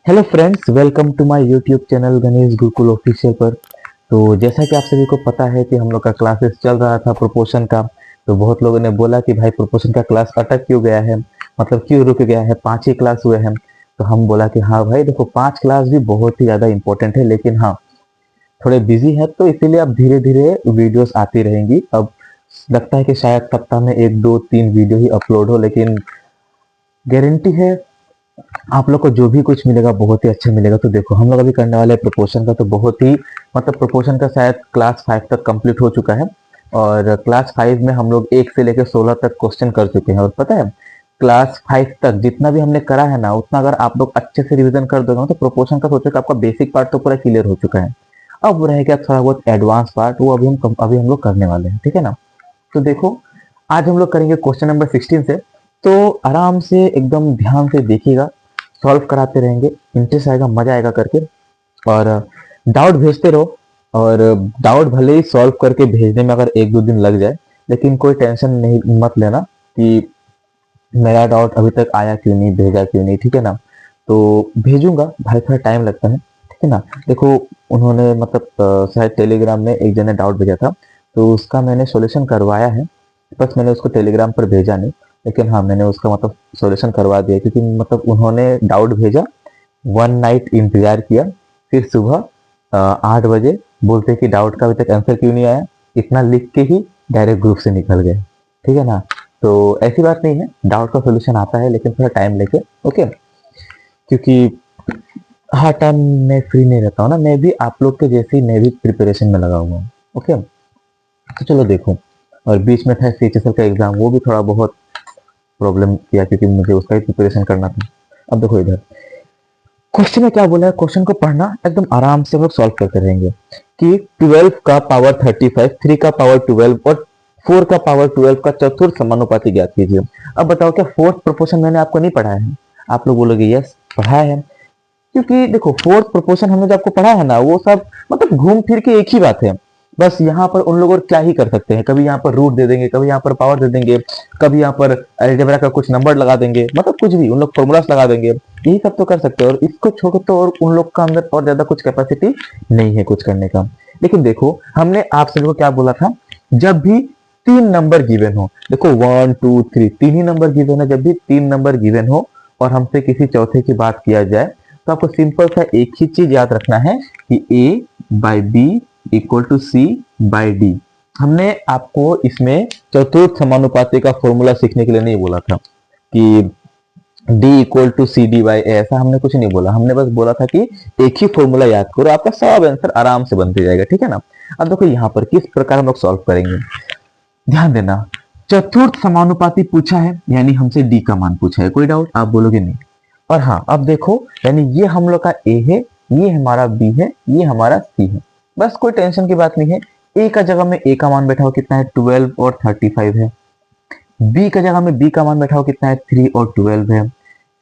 Hello friends, welcome to my YouTube channel Ganesh Gurukul official पर। तो जैसा कि आप सभी को पता है कि हम लोग का क्लासेस चल रहा था प्रोपोर्शन का। तो बहुत लोगों ने बोला कि भाई प्रोपोर्शन का क्लास अटक क्यों गया है, मतलब क्यों रुक गया है, 5 ही क्लास हुए हैं। तो हम बोला कि हाँ भाई देखो, 5 क्लास भी बहुत ही ज़्यादा इंपॉर्टेंट है, लेकिन हाँ थोड़े बिजी है, तो इसीलिए अब धीरे धीरे वीडियोस आती रहेंगी। अब लगता है कि शायद सप्ताह में 1 2 3 वीडियो ही अपलोड हो, लेकिन गारंटी है आप लोग को जो भी कुछ मिलेगा बहुत ही अच्छा मिलेगा। तो देखो, हम लोग अभी करने वाले हैं प्रोपोर्शन का। तो बहुत ही मतलब प्रोपोर्शन का शायद क्लास 5 तक कंप्लीट हो चुका है, और क्लास 5 में हम लोग 1 से लेकर 16 तक क्वेश्चन कर चुके हैं। और पता है, क्लास 5 तक जितना भी हमने करा है ना, उतना अगर आप लोग अच्छे से रिवीजन कर दोगे ना, तो प्रोपोर्शन का सोचो कि आपका बेसिक पार्ट तो पूरा क्लियर हो चुका है। अब वो रह गया थोड़ा बहुत एडवांस पार्ट, वो अभी हम लोग करने वाले हैं, ठीक है ना। तो देखो, आज हम लोग करेंगे क्वेश्चन नंबर 16 से। तो आराम से एकदम ध्यान से देखिएगा, सॉल्व कराते रहेंगे, इंटरेस्ट आएगा, मजा आएगा करके। और डाउट भेजते रहो। और डाउट भले ही सॉल्व करके भेजने में अगर 1 2 दिन लग जाए, लेकिन कोई टेंशन नहीं मत लेना कि मेरा डाउट अभी तक आया क्यों नहीं, भेजा क्यों नहीं, ठीक है ना। तो भेजूंगा भाई, थोड़ा टाइम लगता है, ठीक है ना। देखो, उन्होंने मतलब शायद टेलीग्राम में एक जन ने डाउट भेजा था, तो उसका मैंने सॉल्यूशन करवाया है। बस मैंने उसको टेलीग्राम पर भेजा नहीं, लेकिन हाँ मैंने उसका मतलब सॉल्यूशन करवा दिया, क्योंकि मतलब उन्होंने डाउट भेजा, 1 नाइट इंतजार किया, फिर सुबह 8 बजे बोलते कि डाउट का अभी तक आंसर क्यों नहीं आया, इतना लिख के ही डायरेक्ट ग्रुप से निकल गए, ठीक है ना। तो ऐसी बात नहीं है, डाउट का सोल्यूशन आता है, लेकिन थोड़ा टाइम लेके, ओके। क्योंकि हर टाइम मैं फ्री नहीं रहता हूँ ना, मैं भी आप लोग के जैसे ही मैं भी प्रिपरेशन में लगा हुआ हूँ, ओके। तो चलो देखो, और बीच में था सीएचएसएल का एग्जाम, वो भी थोड़ा बहुत प्रॉब्लम किया, क्योंकि मुझे उसका ही प्रिपरेशन करना था। अब देखो इधर क्वेश्चन में क्या बोला है, क्वेश्चन को पढ़ना एकदम आराम से हम लोग सॉल्व करते रहेंगे कि 12 का पावर 35, 3 का पावर 12 और 4 का पावर 12 का चतुर्थ समानुपाती ज्ञात कीजिए। अब बताओ, क्या फोर्थ प्रोपोर्शन मैंने आपको नहीं पढ़ाया है? आप लोग बोलोगे यस पढ़ाया है, क्योंकि देखो फोर्थ प्रोपोर्शन हमने जो आपको पढ़ा है ना, वो सब मतलब घूम फिर के एक ही बात है। बस यहाँ पर उन लोग और क्या ही कर सकते हैं, कभी यहाँ पर रूट दे देंगे, कभी यहाँ पर पावर दे देंगे, कभी यहाँ पर अलजेब्रा का कुछ नंबर लगा देंगे, मतलब कुछ भी उन लोग फॉर्मूलास लगा देंगे, यही सब तो कर सकते हैं। और इसको छोड़ तो और उन लोग का अंदर और ज्यादा कुछ कैपेसिटी नहीं है कुछ करने का। लेकिन देखो, हमने आप सभी को क्या बोला था, जब भी 3 नंबर गिवन हो, देखो 1 2 3 तीन ही नंबर गिवन है, जब भी 3 नंबर गिवन हो और हमसे किसी चौथे की बात किया जाए, तो आपको सिंपल सा एक ही चीज याद रखना है कि A/B = C/D। हमने आपको इसमें चतुर्थ समानुपाती का फॉर्मूला सीखने के लिए नहीं बोला था कि D = CD/A, ऐसा हमने कुछ नहीं बोला। हमने बस बोला था कि एक ही फॉर्मूला याद करो, आपका सब आंसर आराम से बनते जाएगा, ठीक है ना। अब देखो यहाँ पर किस प्रकार हम लोग सॉल्व करेंगे, ध्यान देना। चतुर्थ समानुपाती पूछा है, यानी हमसे डी का मान पूछा है, कोई डाउट? आप बोलोगे नहीं। और हाँ, अब देखो, यानी ये हम लोग का ए है, ये हमारा बी है, ये हमारा सी है। बस कोई टेंशन की बात नहीं है। ए का जगह में ए का मान बैठा हो कितना है, 12 और 35 है। बी का जगह में बी का मान बैठा हो कितना है, 3 और 12 है।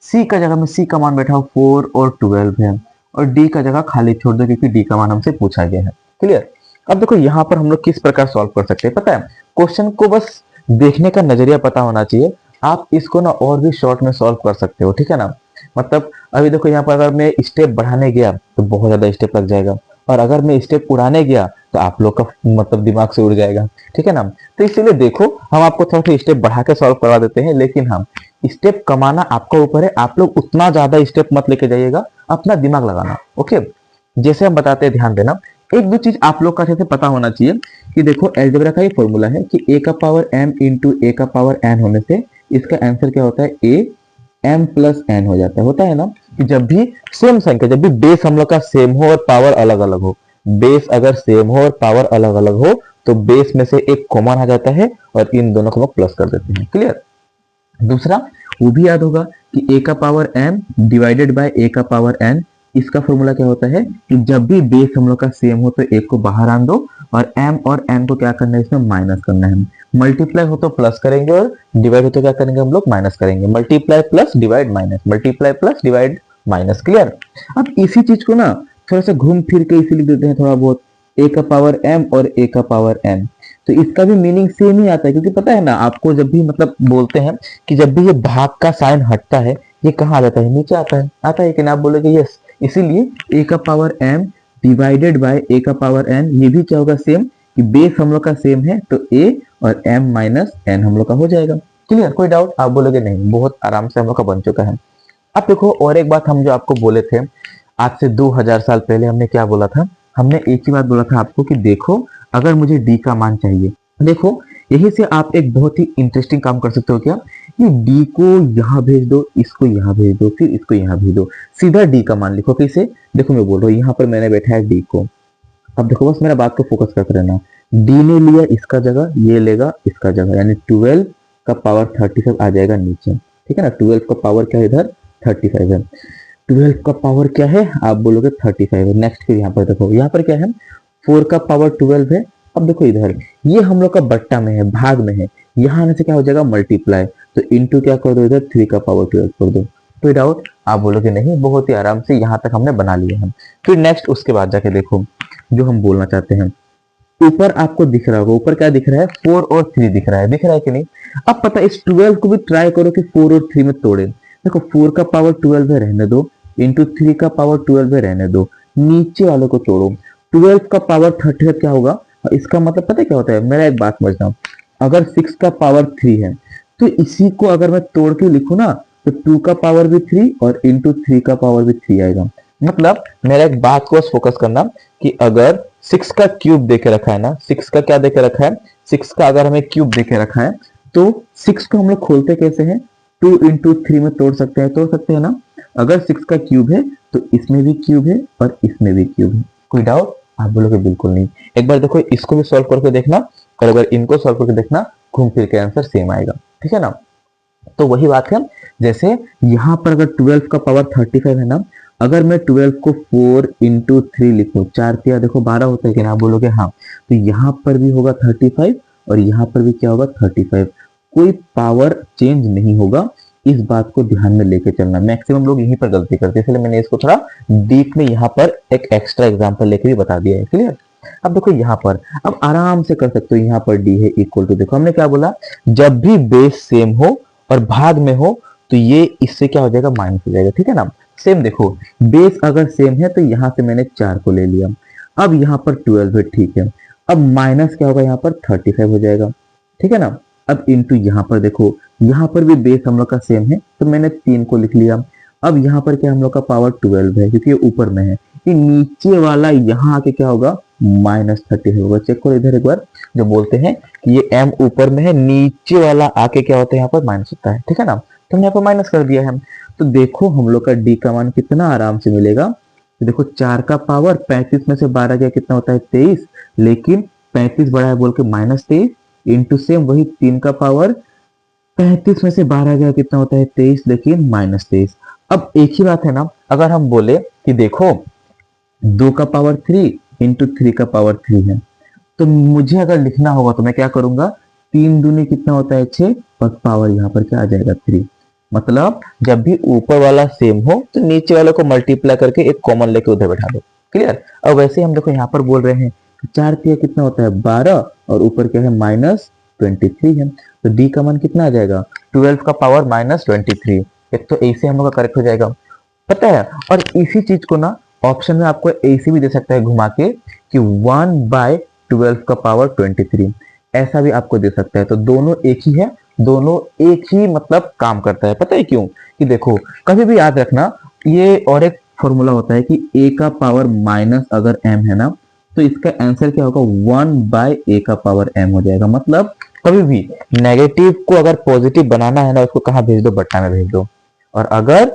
सी का जगह में सी का मान बैठा हो 4 और 12 है। और डी का जगह खाली छोड़ दो, क्योंकि डी का मान हमसे पूछा गया है। क्लियर? अब देखो यहाँ पर हम लोग किस प्रकार सॉल्व कर सकते हैं, पता है? क्वेश्चन को बस देखने का नजरिया पता होना चाहिए। आप इसको ना और भी शॉर्ट में सॉल्व कर सकते हो, ठीक है ना। मतलब अभी देखो, यहाँ पर अगर मैं स्टेप बढ़ाने गया तो बहुत ज्यादा स्टेप लग जाएगा, और अगर मैं स्टेप उड़ाने गया तो आप लोग का मतलब दिमाग से उड़ जाएगा, ठीक है ना। तो इसीलिए देखो, हम आपको थोड़ा सा स्टेप बढ़ा के सॉल्व करवा देते हैं, लेकिन हम स्टेप कमाना आपका ऊपर है। आप लोग उतना ज्यादा स्टेप मत लेके जाइएगा, अपना दिमाग लगाना, ओके। जैसे हम बताते हैं, ध्यान देना। 1 2 चीज आप लोग का अच्छे से पता होना चाहिए कि देखो, अलजेब्रा का ये फॉर्मूला है कि a का पावर m इंटू a का पावर n होने से इसका आंसर क्या होता है, a m+n हो जाता है। होता है ना कि जब भी सेम संख्या, जब भी बेस हम लोग का सेम हो और पावर अलग अलग हो, बेस अगर सेम हो और पावर अलग अलग हो, तो बेस में से एक कॉमन आ जाता है और इन दोनों को हम प्लस कर देते हैं। क्लियर? दूसरा वो भी याद होगा कि a का power m divided by a का पावर n, इसका फॉर्मूला क्या होता है कि जब भी बेस हम लोग का सेम हो तो एक को बाहर आन दो, और m और n को क्या करना है, इसमें माइनस करना है। मल्टीप्लाई हो तो प्लस करेंगे, और डिवाइड हो तो क्या करेंगे, हम लोग माइनस करेंगे। Multiply plus divide minus, multiply plus divide minus. Clear? अब इसी चीज को ना थोड़ा सा घूम फिर के इसी लिख देते हैं थोड़ा बहुत, a का पावर m और a का पावर n। तो इसका भी मीनिंग सेम ही आता है, क्योंकि पता है ना आपको, जब भी मतलब बोलते हैं कि जब भी ये भाग का साइन हटता है ये कहाँ आ जाता है, नीचे आता है कि ना, आप बोलोगे यस। इसीलिए ए का पावर m डिवाइडेड बाय ए का पावर n, ये भी क्या होगा, सेम, कि बेस हम लोग का सेम है तो a और m माइनस n हम लोग का हो जाएगा। क्लियर, कोई डाउट? आप बोलोगे नहीं, बहुत आराम से हम लोग का बन चुका है। अब देखो और एक बात हम जो आपको बोले थे आज से 2000 साल पहले, हमने क्या बोला था, हमने एक ही बात बोला था आपको कि देखो अगर मुझे d का मान चाहिए, देखो यही से आप एक बहुत ही इंटरेस्टिंग काम कर सकते हो क्या, ये d को यहाँ भेज दो, इसको यहाँ भेज दो, फिर इसको यहाँ भेज दो, सीधा d का मान लिखो। कैसे, देखो मैं बोल रहा हूँ यहाँ पर मैंने बैठा है d को, अब देखो बस मेरा बात को फोकस करते रहना, d ने लिया इसका जगह, ये लेगा इसका जगह, यानी 12 का पावर 35 आ जाएगा नीचे, ठीक है ना। 12 का पावर क्या है, इधर 35 है, 12 का पावर क्या है, आप बोलोगे 35 है। नेक्स्ट फिर यहाँ पर देखो, यहाँ पर क्या है, 4 का पावर 12 है। अब देखो इधर ये हम लोग का बट्टा में है, भाग में है, यहाँ आने से क्या हो जाएगा, मल्टीप्लाई, तो इनटू क्या कर दो, इधर 3 का पावर 12 कर दो। कोई डाउट? आप बोलोगे नहीं, बहुत ही आराम से यहाँ तक हमने बना लिया है। फिर नेक्स्ट उसके बाद जाके देखो जो हम बोलना चाहते हैं, ऊपर आपको दिख रहा होगा, ऊपर क्या दिख रहा है, 4 और 3 दिख रहा है कि नहीं। अब पता इस 12 को भी ट्राई करो कि 4 और 3 में तोड़े, देखो 4 का पावर 12 है रहने दो, इंटू 3 का पावर 12 है रहने दो, नीचे वाले को तोड़ो, 12 का पावर 30 क्या होगा, इसका मतलब पता है क्या होता है, मेरा एक बात समझना, अगर 6 का पावर 3 है तो इसी को अगर मैं तोड़ के लिखूं ना, तो 2 का पावर भी 3 और इंटू 3 का पावर भी 3 आएगा। मतलब मेरा एक बात को फोकस करना कि अगर 6 का क्यूब देके रखा है ना, 6 का क्या देके रखा है, 6 का अगर हमें क्यूब देके रखा है तो 6 को हम लोग खोलते कैसे हैं, 2 इंटू 3 में तोड़ सकते हैं ना। अगर 6 का क्यूब है तो इसमें भी क्यूब है और इसमें भी क्यूब है। कोई डाउट? आप बोलोगे बिल्कुल नहीं। एक बार देखो इसको भी सॉल्व करके देखना और अगर इनको सॉल्व करके देखना, घूम फिर के आंसर सेम आएगा, ठीक है ना। तो वही बात है, जैसे यहाँ पर अगर 12 का पावर 35 है ना, अगर मैं 12 को 4 इंटू 3 लिखूं, 4 तिया देखो 12 होता है कि ना, बोलोगे हाँ, तो यहाँ पर भी होगा 35 और यहाँ पर भी क्या होगा 35, कोई पावर चेंज नहीं होगा। इस बात को ध्यान में लेके चलना, मैक्सिमम लोग यहीं पर गलती करते हैं, इसलिए मैंने इसको थोड़ा डीप में यहाँ पर एक एक्स्ट्रा एग्जांपल लेके भी बता दिया है। क्लियर? अब देखो यहाँ पर अब आराम से कर सकते हो, यहाँ पर डी है इक्वल टू, देखो हमने क्या बोला, जब भी बेस सेम हो और भाग में हो तो ये इससे क्या हो जाएगा, माइनस हो जाएगा, ठीक है ना। सेम देखो, बेस अगर सेम है तो यहाँ से मैंने 4 को ले लिया, अब यहाँ पर 12 है, ठीक है, अब माइनस क्या होगा, यहाँ पर 35 हो जाएगा, ठीक है ना। अब इंटू यहाँ पर देखो, यहाँ पर भी बेस हम लोग का सेम है तो मैंने 3 को लिख लिया। अब यहाँ पर क्या हम लोग का पावर 12 है क्योंकि ये ऊपर में है, ये नीचे वाला यहाँ आके क्या होगा, -30 होगा। चेक करो इधर एक बार, जो बोलते हैं कि ये m ऊपर में है, नीचे वाला आके क्या होता है, यहाँ पर माइनस होता है, ठीक है ना। तो हमने यहाँ पर माइनस कर दिया है, तो देखो हम लोग का डी का मान कितना आराम से मिलेगा। तो देखो 4 का पावर 35 में से 12 गया कितना होता है 23, लेकिन 35 बड़ा है बोल के -23 इंटू सेम वही 3 का पावर 35 में से 12 गया कितना होता है 23, लेकिन -23। अब एक ही बात है ना, अगर हम बोले कि देखो 2 का पावर 3 इंटू 3 का पावर 3 है, तो मुझे अगर लिखना होगा तो मैं क्या करूंगा, 3 दूनी कितना होता है 6 और पावर यहाँ पर क्या आ जाएगा 3। मतलब जब भी ऊपर वाला सेम हो तो नीचे वाले को मल्टीप्लाई करके एक कॉमन लेके उधर बैठा दो। क्लियर? अब वैसे हम देखो यहाँ पर बोल रहे हैं 4 तिया कितना होता है 12 और ऊपर क्या है -23 है, तो डी का मान कितना आ जाएगा, 12 का पावर -23। एक तो ऐसे हम लोग का करेक्ट हो जाएगा, पता है। और इसी चीज को ना ऑप्शन में आपको ऐसे भी दे सकता है घुमा के कि 1/12 का पावर 23, ऐसा भी आपको दे सकता है। तो दोनों एक ही है, दोनों एक ही मतलब काम करता है। पता है क्यों? कि देखो कभी भी याद रखना, ये और एक फॉर्मूला होता है कि a का पावर माइनस अगर m है ना, तो इसका आंसर क्या होगा 1/a का पावर m हो जाएगा। मतलब कभी भी नेगेटिव को अगर पॉजिटिव बनाना है ना, उसको कहाँ भेज दो, बट्टा में भेज दो। और अगर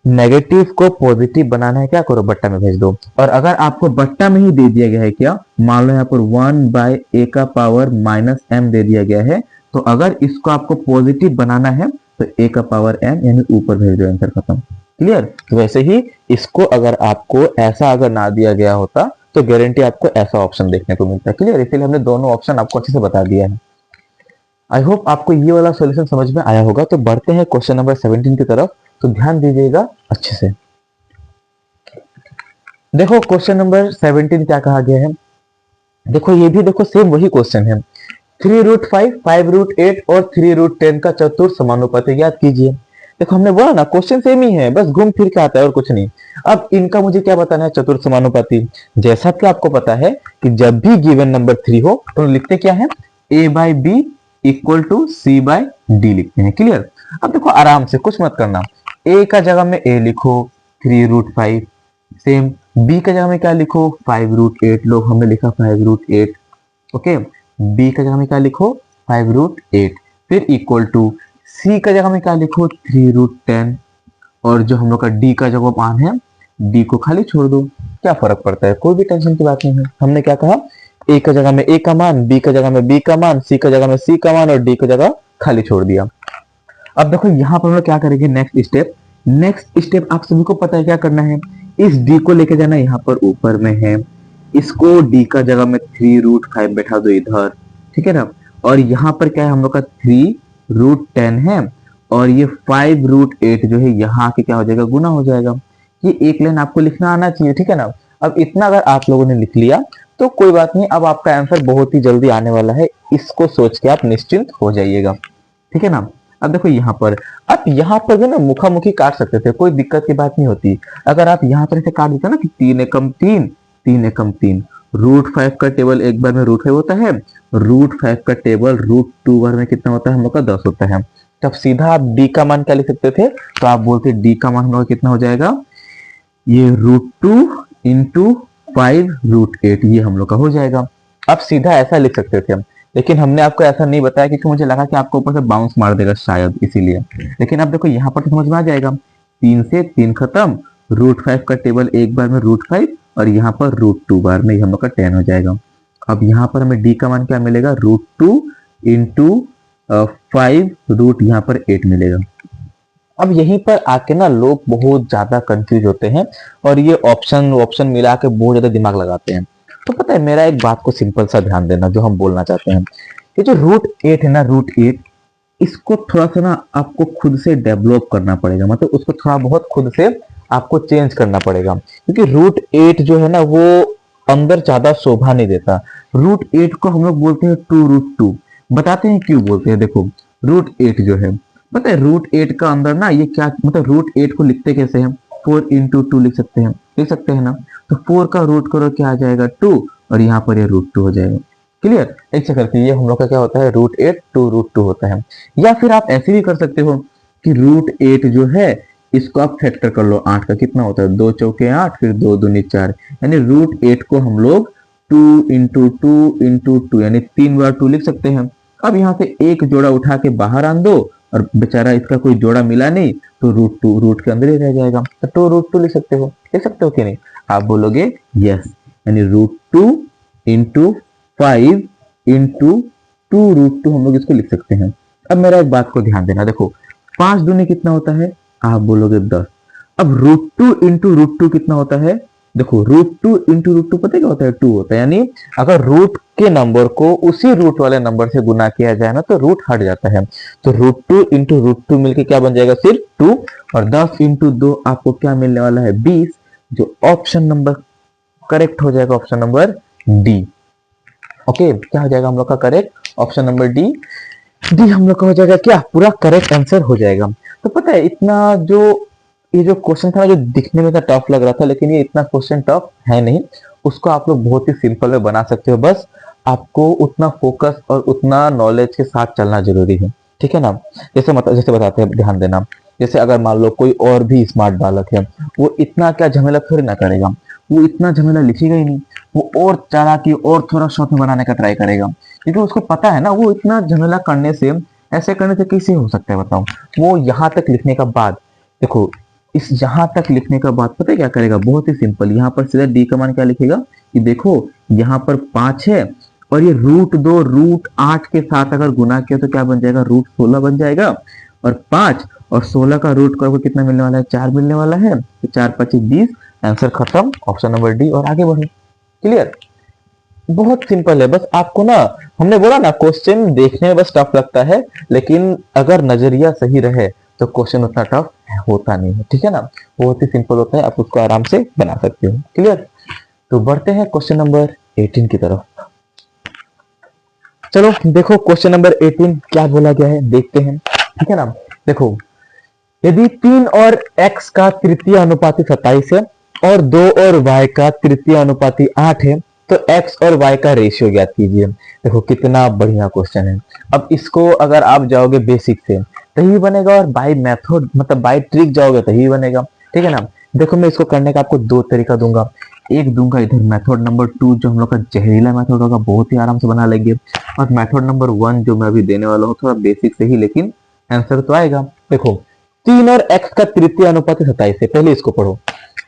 नेगेटिव को पॉजिटिव बनाना है, क्या करो, बट्टा में भेज दो। और अगर आपको बट्टा में ही दे दिया गया है, क्या मान लो यहाँ पर 1/a का पावर -m दे दिया गया है, तो अगर इसको आपको पॉजिटिव बनाना है तो a का पावर m यानी ऊपर भेज दो, आंसर खत्म। क्लियर? तो वैसे ही इसको अगर आपको ऐसा अगर ना दिया गया होता तो गारंटी आपको ऐसा ऑप्शन देखने को मिलता है। क्लियर? इसीलिए हमने दोनों ऑप्शन आपको अच्छे से बता दिया है। आई होप आपको ये वाला सॉल्यूशन समझ में आया होगा। तो बढ़ते हैं क्वेश्चन नंबर 17 की तरफ, तो ध्यान दीजिएगा अच्छे से। देखो क्वेश्चन नंबर 17 क्या कहा गया है, देखो ये भी देखो सेम वही क्वेश्चन है, 3√5, 5√8 और 3√10 का चतुर्थ समानुपाती ज्ञात कीजिए। देखो हमने बोला ना क्वेश्चन सेम ही है, बस घूम फिर के आता है और कुछ नहीं। अब इनका मुझे क्या बताना है, चतुर्थ समानुपाती। जैसा कि आपको पता है कि जब भी गिवन नंबर 3 हो तो लिखते क्या है, a by B equal to C by D लिखते हैं। क्लियर। अब देखो आराम से कुछ मत करना, a का जगह में a लिखो 3√5, सेम b का जगह में क्या लिखो 5√8, लोग हमने लिखा 5√8। ओके, b का जगह में क्या लिखो 5√8, फिर इक्वल टू c का जगह में क्या लिखो 3√10, और जो हम लोग का d का जगह मान है d को खाली छोड़ दो, क्या फर्क पड़ता है, कोई भी टेंशन की बात नहीं है। हमने क्या कहा, a का जगह में a का मान, b का जगह में b का मान, c का जगह में c का मान और d का जगह खाली छोड़ दिया। अब देखो यहाँ पर हम लोग क्या करेंगे, नेक्स्ट स्टेप आप सभी को पता है क्या करना है, इस d को लेके जाना यहाँ पर ऊपर में है, इसको d का जगह में 3√5 बैठा दो इधर, ठीक है ना। और यहाँ पर क्या है हम लोग का 3√10 है, और ये 5√8 जो है यहाँ के क्या हो जाएगा, गुना हो जाएगा। ये एक लाइन आपको लिखना आना चाहिए, ठीक है ना। अब इतना अगर आप लोगों ने लिख लिया तो कोई बात नहीं, अब आपका आंसर बहुत ही जल्दी आने वाला है, इसको सोच के आप निश्चिंत हो जाइएगा, ठीक है ना। अब देखो यहाँ पर, आप यहाँ पर भी ना मुखामुखी काट सकते थे, कोई दिक्कत की बात नहीं होती। अगर आप यहाँ पर ऐसे काट देते ना कि 3 एकम 3, 3 एकम 3, √5 का टेबल एक बार में √5 होता है, √5 का टेबल √2 बार में कितना होता है, हम लोग का 10 होता है। तब सीधा आप d का मान क्या लिख सकते थे, तो आप बोलते d का मान हम लोग कितना हो जाएगा, ये √2 इंटू 5√8, ये हम लोग का हो जाएगा। अब सीधा ऐसा लिख सकते थे हम, लेकिन हमने आपको ऐसा नहीं बताया क्योंकि मुझे लगा कि आपको ऊपर से बाउंस मार देगा शायद, इसीलिए। लेकिन अब देखो यहाँ पर तो समझ में आ जाएगा, 3 से 3 खत्म, √5 का टेबल एक बार में √5 और यहाँ पर √2 बार में हम लोग का 10 हो जाएगा। अब यहाँ पर हमें d का मान क्या मिलेगा, √2 इंटू 5 रूट यहाँ पर 8 मिलेगा। अब यहीं पर आके ना लोग बहुत ज्यादा कंफ्यूज होते हैं और ये ऑप्शन मिला के बहुत ज्यादा दिमाग लगाते हैं। तो पता है, मेरा एक बात को सिंपल सा ध्यान देना जो हम बोलना चाहते हैं, ये जो √8 है ना, √8, इसको थोड़ा सा ना आपको खुद से डेवलप करना पड़ेगा, मतलब उसको थोड़ा बहुत खुद से आपको चेंज करना पड़ेगा, क्योंकि √8 जो है ना वो अंदर ज्यादा शोभा नहीं देता। √8 को हम लोग बोलते हैं 2√2, बताते हैं क्यों बोलते हैं। देखो √8 जो है, पता है √8 का अंदर ना ये क्या, मतलब √8 को लिखते कैसे हैं, 4 इंटू 2 लिख सकते हैं ना। तो 4 का रूट करो क्या आ जाएगा 2, और यहाँ पर ये √2 हो जाएगा। क्लियर। ऐसे करके ये हम लोग का क्या होता है, √8 2√2 होता है। या फिर आप ऐसे भी कर सकते हो कि √8 जो है इसको आप फैक्टर कर लो, 8 का कितना होता है, 2 चौके 8, फिर 2 दूनी 4, यानी √8 को हम लोग 2 इंटू 2 इंटू 2 यानी 3 बार 2 लिख सकते हैं। अब यहाँ से एक जोड़ा उठा के बाहर आन दो, और बेचारा इसका कोई जोड़ा मिला नहीं, तो √2 रूट के अंदर ही रह जाएगा, तो 2√2 लिख सकते हो कि नहीं। आप बोलोगे यस, यानी √2 इंटू 5 इंटू 2√2 हम लोग इसको लिख सकते हैं। अब मेरा एक बात को ध्यान देना, देखो 5 दूनी कितना होता है, आप बोलोगे 10। अब √2 इंटू √2 कितना होता है, देखो √2 इंटू √2 पता है क्या होता है, 2 होता है। यानी अगर रूट के नंबर को उसी रूट वाले नंबर से गुना किया जाए ना तो रूट हट जाता है। तो √2 इंटू √2 मिलके क्या बन जाएगा, सिर्फ 2, और 10 इंटू 2 आपको क्या मिलने वाला है, 20, जो ऑप्शन नंबर करेक्ट हो जाएगा, ऑप्शन नंबर डी। ओके, क्या हो जाएगा हम लोग का correct, option number D. D हम लोग का हो जाएगा क्या, पूरा करेक्ट आंसर हो जाएगा। तो पता है इतना जो ये जो क्वेश्चन था जो दिखने में टफ लग रहा था, लेकिन ये इतना क्वेश्चन टफ है नहीं, उसको आप लोग बहुत ही सिंपल में बना सकते हो। बस आपको उतना फोकस और उतना नॉलेज के साथ चलना जरूरी है, ठीक है ना। जैसे बताते हैं, ध्यान देना, जैसे अगर मान लो कोई और भी स्मार्ट बालक है, वो इतना क्या झमेला थोड़ी ना करेगा, वो इतना झमेला लिखेगा ही नहीं, वो और चालाकी और थोड़ा शॉर्ट में बनाने का ट्राई करेगा, क्योंकि उसको पता है ना वो इतना झमेला करने से, ऐसे करने से कैसे हो सकता है बताओ। वो यहाँ तक लिखने का बाद, देखो इस यहाँ तक लिखने का बाद पता है क्या करेगा, बहुत ही सिंपल, यहाँ पर सीधा डी का मान क्या लिखेगा कि देखो यहाँ पर 5 है और ये √2 √8 के साथ अगर गुना किया तो क्या बन जाएगा, √16 बन जाएगा, और 5 और 16 का रूट करोगे कितना मिलने वाला है, 4 मिलने वाला है, तो 4 5 20, आंसर खत्म, ऑप्शन नंबर डी, और आगे बढ़ो। क्लियर, बहुत सिंपल है। बस आपको ना, हमने बोला ना क्वेश्चन देखने में बस टफ लगता है, लेकिन अगर नजरिया सही रहे तो क्वेश्चन उतना टफ होता नहीं है, ठीक है ना, बहुत ही सिंपल होता है, आप उसको आराम से बना सकते हो। क्लियर। तो बढ़ते हैं क्वेश्चन नंबर 18 की तरफ। चलो देखो क्वेश्चन नंबर 18 क्या बोला गया है, देखते हैं, ठीक है ना। देखो यदि 3 और x का तृतीय अनुपाती 27 है और 2 और y का तृतीय अनुपाती 8 है तो x और y का रेशियो ज्ञात कीजिए। देखो कितना बढ़िया क्वेश्चन है। अब इसको अगर आप जाओगे बेसिक से तभी बनेगा और बाय मेथड मतलब बाय ट्रिक जाओगे तभी बनेगा, ठीक है ना। देखो मैं इसको करने का आपको दो तरीका दूंगा। एक दूंगा इधर मेथड नंबर 2 जो हम लोग का जहरीला मेथड होगा, बहुत ही आराम से बना लेंगे, और मेथड नंबर 1 जो मैं अभी देने वाला हूँ थोड़ा बेसिक से ही लेकिन आंसर तो आएगा। देखो 3 और x का तृतीय अनुपाती 27 है, पहले इसको पढ़ो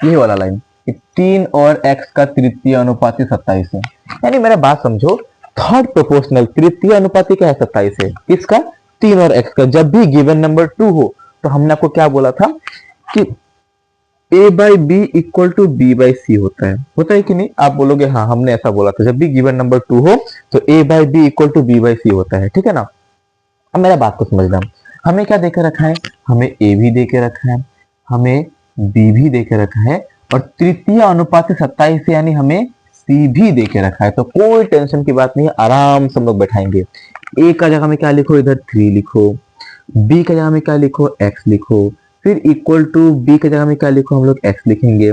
ये वाला लाइन, 3 और x का तृतीय अनुपाती 27 है, यानी मेरा बात समझो, थर्ड प्रोपोर्शनल तृतीय अनुपाती क्या है 27 है, किसका 3 और x का। जब भी गिवन नंबर 2 हो तो हमने आपको क्या बोला था कि a by B equal to B by C होता है कि नहीं। आप बोलोगे हाँ हमने ऐसा बोला था, जब भी गिवन नंबर 2 हो तो a by B equal to B by C होता है, ठीक है ना। अब मेरा बात को समझना, हमें क्या देकर रखा है, हमें a भी देकर रखा है, हमें b भी देकर रखा है, और तृतीय अनुपात 27 से यानी हमें c भी देकर रखा है। तो कोई टेंशन की बात नहीं है, आराम से हम लोग बैठाएंगे। a का जगह में क्या लिखो, इधर 3 लिखो, b का जगह में क्या लिखो, x लिखो, फिर इक्वल टू b का जगह में क्या लिखो, हम लोग x लिखेंगे,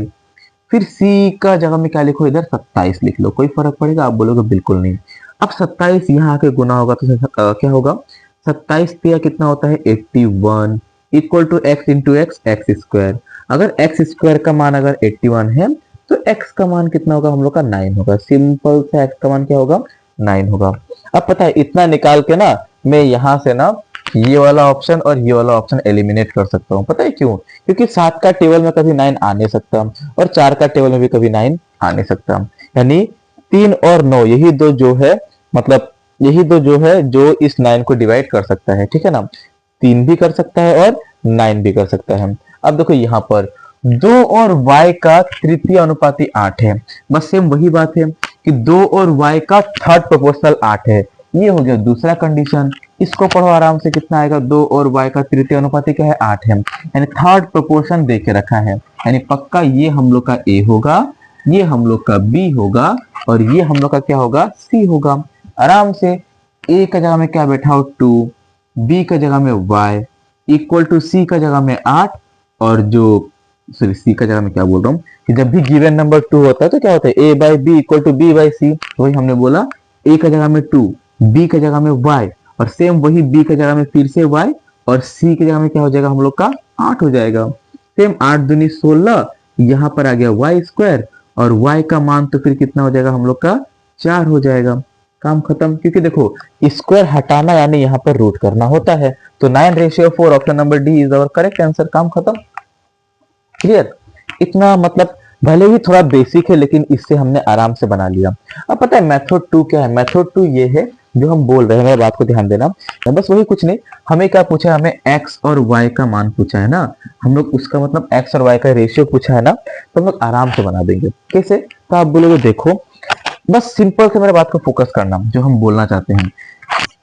फिर c का जगह में क्या लिखो, इधर 27 लिख लो। कोई फर्क पड़ेगा, आप बोलोगे बिल्कुल नहीं। अब 27 यहाँ आके गुना होगा तो क्या होगा, 27 पे कितना होता है 81 equal to x into x square. अगर x स्क्वायर का मान अगर 81 है तो x का मान कितना होगा, हम लोग का 9 होगा। सिंपल से x का मान क्या होगा, 9 होगा। अब पता है इतना निकाल के ना मैं यहाँ से ना ये वाला ऑप्शन और ये वाला ऑप्शन एलिमिनेट कर सकता हूँ। पता है क्यों, क्योंकि 7 का टेबल में कभी 9 आ नहीं सकता और 4 का टेबल में भी कभी 9 आ नहीं सकता, यानी 3 और 9 यही दो जो है, मतलब यही दो जो है जो इस 9 को डिवाइड कर सकता है, ठीक है ना। 3 भी कर सकता है और 9 भी कर सकता है। अब देखो यहाँ पर 2 और y का तृतीय अनुपाती 8 है, बस सेम वही बात है कि 2 और y का थर्ड प्रोपोर्शनल 8 है। ये हो गया दूसरा कंडीशन। इसको पढ़ो आराम से, कितना आएगा, 2 और y का तृतीय अनुपाती क्या है 8 है, यानी थर्ड प्रोपोर्शन दे के रखा है, यानी पक्का ये हम लोग का a होगा, ये हम लोग का b होगा और ये हम लोग का क्या होगा, c होगा। आराम से a का जगह में क्या बैठा हो 2, b का जगह में y इक्वल टू c का जगह में 8, और जो सॉरी c का जगह में क्या बोल रहा हूँ कि जब भी गिवन नंबर 2 होता है तो क्या होता है a by B equal to b by C. वही हमने बोला a का जगह में 2, b का जगह में y, और सेम वही b का जगह में फिर से y, और c की जगह में क्या हो जाएगा, हम लोग का 8 हो जाएगा। सेम 8 दूनी 16, यहाँ पर आ गया y स्क्वायर, और y का मान तो फिर कितना हो जाएगा, हम लोग का 4 हो जाएगा। काम खत्म, क्योंकि देखो स्क्वायर हटाना यानी यहाँ पर रूट करना होता है। तो 9:4 option number D is our correct answer. काम खत्म, क्लियर। इतना मतलब भले ही थोड़ा बेसिक है लेकिन इससे हमने आराम से बना लिया। अब पता है मेथड 2 क्या है, मेथड 2 ये है जो हम बोल रहे हैं, मेरी बात को ध्यान देना, बस वही कुछ नहीं। हमें क्या पूछा है, हमें x और y का मान पूछा है ना, हम लोग उसका मतलब x और y का रेशियो पूछा है ना, तो हम लोग आराम से बना देंगे। कैसे, तो आप बोलोगे देखो बस सिंपल से मेरे बात को फोकस करना जो हम बोलना चाहते हैं।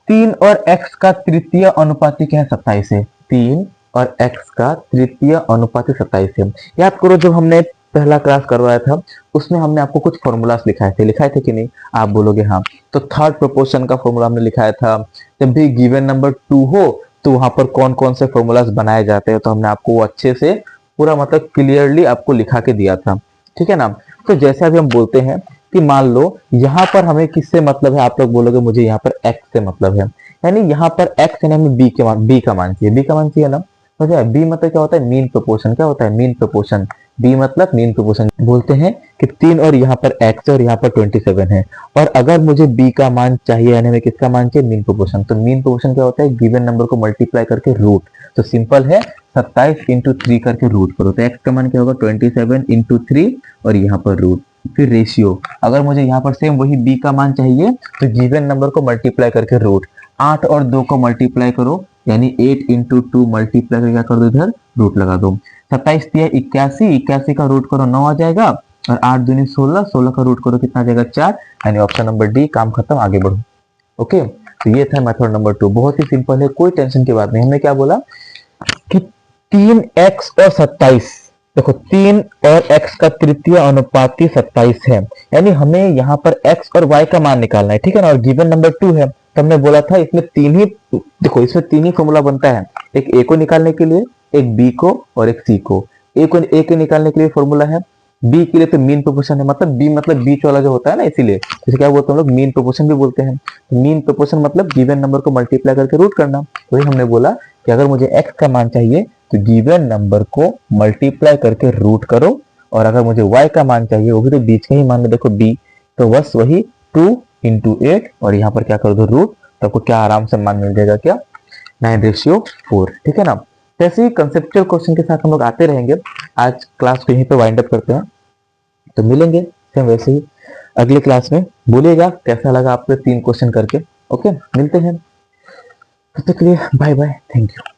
3 और x का तृतीय अनुपाती क्या है 27 है, 3 और x का तृतीय अनुपाती 27 है। याद करो जब हमने पहला क्लास करवाया था उसमें हमने आपको कुछ फॉर्मूलास लिखाए थे कि नहीं, आप बोलोगे हाँ। तो थर्ड प्रोपोर्शन का फॉर्मूला हमने लिखाया था। जब भी गिवन नंबर 2 हो तो वहां पर कौन कौन से फॉर्मूलास बनाए जाते हैं तो हमने आपको वो अच्छे से पूरा मतलब क्लियरली आपको लिखा के दिया था, ठीक है ना। तो जैसे अभी हम बोलते हैं कि मान लो यहाँ पर हमें किससे मतलब है, आप लोग बोलोगे मुझे यहाँ पर x से मतलब है, यानी यहाँ पर x यानी हमें b का मान चाहिए, b का मान चाहिए ना। बी मतलब क्या होता है, मीन प्रोपोर्शन। क्या होता है, मीन प्रोपोर्शन। बी मतलब मीन प्रोपोर्शन। बोलते हैं कि 3 और यहाँ पर x और यहाँ पर 27 है, और अगर मुझे b का मान चाहिए यानी हमें किसका मान चाहिए, मीन प्रोपोर्शन। तो मीन प्रोपोर्शन क्या होता है, गिवन नंबर को मल्टीप्लाई करके रूट। तो सिंपल है 27 इंटू 3 करके रूट करो, तो x का मान क्या होगा 27 इंटू 3 और यहाँ पर रूट। फिर रेशियो, अगर मुझे यहाँ पर सेम वही b का मान चाहिए तो गिवन नंबर को मल्टीप्लाई करके रूट। 8 और 2 को मल्टीप्लाई करो यानी 8 इंटू 2 मल्टीप्लाई करके क्या कर दो, इधर रूट लगा दो। 27 दिया 81, 81 का रूट करो 9 आ जाएगा, और 8 दूनी 16, 16 का रूट करो कितना आ जाएगा 4, यानी ऑप्शन नंबर डी। काम खत्म, आगे बढ़ो। ओके, तो ये था मेथड नंबर 2, बहुत ही सिंपल है, कोई टेंशन की बात नहीं। हमने क्या बोला कि 3x और 27, देखो 3 और x का तृतीय अनुपाती 27 है, यानी हमें यहाँ पर x और y का मान निकालना है, ठीक है ना। और गिवन नंबर 2 है तो हमने बोला था इसमें 3 ही, देखो इसमें 3 ही फॉर्मूला बनता है, एक a को निकालने के लिए, एक बी को और एक सी को। ए के निकालने के लिए फॉर्मूला है, बी के लिए तो मीन प्रोपोर्शन है, मतलब बी मतलब बीच वाला जो होता है ना, इसीलिए जैसे क्या बोलते हैं हम लोग, मीन प्रोपोर्शन भी बोलते हैं। मीन प्रोपोर्शन मतलब गिवन नंबर को मल्टीप्लाई करके रूट करना। वही हमने बोला कि अगर मुझे एक्स का मान चाहिए तो गिवन नंबर को मल्टीप्लाई करके रूट करो, और अगर मुझे वाई का मान चाहिए वो भी तो बीच का ही मान लो, देखो बी, तो बस वही 2 इंटू 8 और यहाँ पर क्या कर दो रूट, तो आपको क्या आराम से मान मिल जाएगा, क्या 9:4। ठीक है ना। तो ऐसे ही कंसेप्चुअल क्वेश्चन के साथ हम लोग आते रहेंगे। आज क्लास को यहीं पे वाइंड अप करते हैं, तो मिलेंगे सेम वैसे ही अगले क्लास में। बोलिएगा कैसा लगा आपको 3 क्वेश्चन करके। ओके, मिलते हैं, तब तक के लिए बाय बाय, थैंक यू।